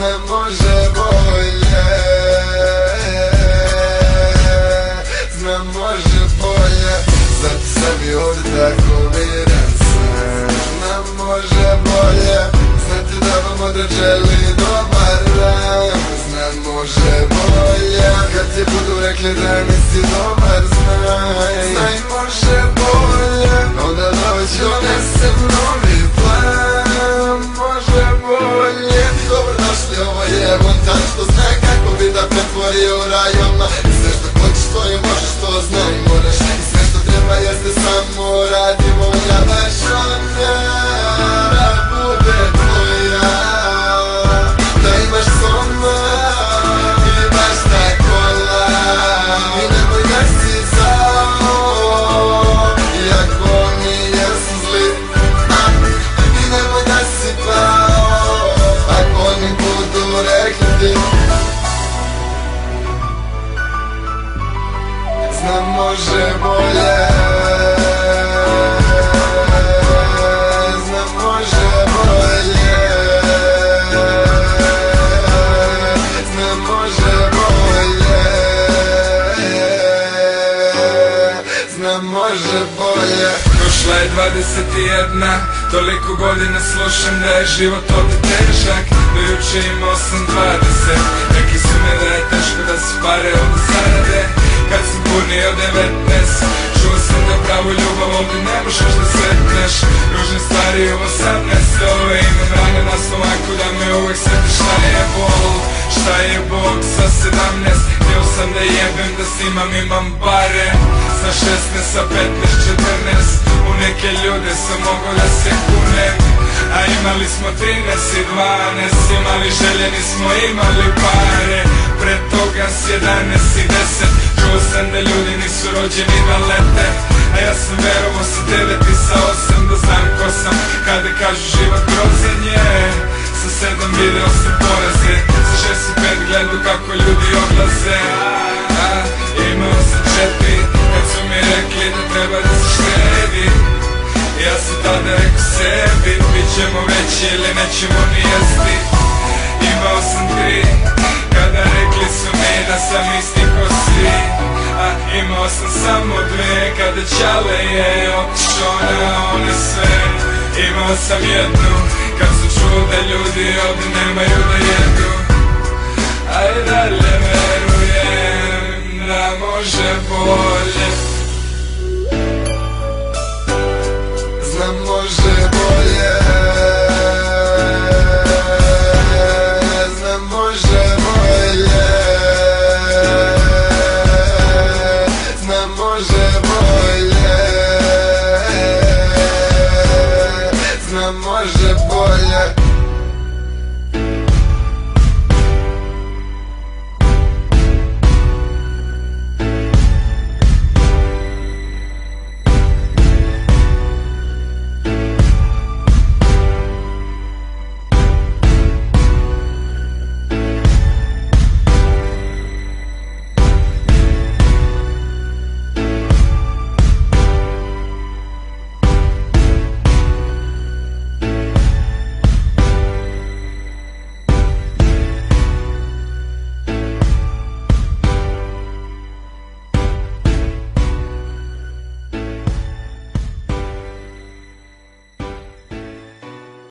ne može bolje, znam može bolje, zato sam i ovdje tako uvjeren sam. Znam može bolje, znate da vam odred želi dobar dan. Znam može bolje, kad ti budu rekli da nisi dobar, znaj može bolje, onda dođi donesem novi plan. Može bolje, dobrodošli, ovo je Montan što zna kako bi da pretvori u rajoma. I sve što hoćeš to i možeš, to znaj moraš. I sve što treba jeste samo radi, volja baš ona da bude tvoja, da imaš soma i baš tako lav. I nemoj da si zao, iako oni jesu zli. I nemoj da si pao, ako oni budu rekli ti. Znam može bolje, znam može bolje, znam može bolje, znam može bolje. Prošla je 21, toliko godina slušam da je život ovdje težak. Do juče imao sam 20, neki su me da je teško da se pare ovdje zarade. Kad sam punio 19, čuo sam da pravu ljubav ovdje ne možeš da sretneš. Ružne stvari u 18, ove imam rane na stomaku da me uvek sjetiš. Šta je bol, šta je Bog sa 17, htio sam da jebem da snimam, imam bare. Sa 16, sa 15, 14, u neke ljude sam mogao da se kunem. A imali smo 13 i 12, imali želje, nismo imali pare. Pre toga s 11 i 10, čuo sam da ljudi nisu rođeni da lete. A ja sam verovo sa 9 i sa 8 da znam ko sam. Kada kažu život grozan je, sa 7 video sam poraze, sa 6 i 5 gledu kako ljudi odlaze. Imao sam 4, kad su mi rekli da treba da se štedi. Ja sam tada rekao sebi, bit ćemo veći ili nećemo ni jesti. Imao sam 3, kada rekli su mi da sam isti ko svi. A imao sam samo 2, kada Ćale je otišao na one sve. Imao sam 1, kad su čuo da ljudi ovdje nemaju da jedu. A i dalje verujem da može bolje.